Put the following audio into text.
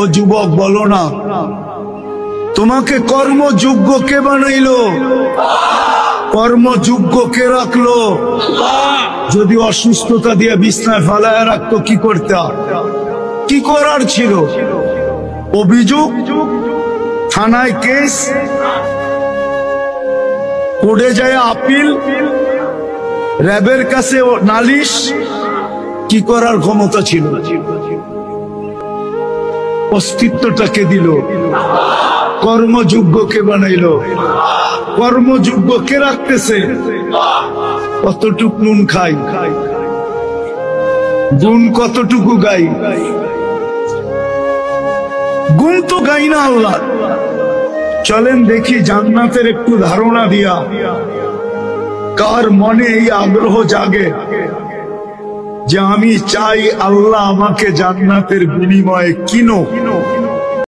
ও যুবক বলো না, তোমাকে কর্মযোগ্য কে বানাইলো? কর্মযোগ্য কে রাখলো? যদি অসুস্থতা দিয়ে বিছনায় ফেলায় রাখতো কি করতে? কি করার ছিল? অভিযোগ, থানায় কেস, কোর্টে যায় আপিল, র্যাবের কাছে নালিশ, কি করার ক্ষমতা ছিল? অস্তিত্বটাকে দিল, কর্মযোগ্যকে বানাইলো। কর্মযোগ্য কে রাখতেছে? কতটুক নুন খাই, গুণ কতটুকু গাই? গুণ তো গাই না আল্লাহ। চলেন দেখি জান্নাতের একটু ধারণা দিয়া কার মনে এই আগ্রহ জাগে যে আমি চাই আল্লাহ আমাকে জান্নাতের বিনিময়ে কিনো।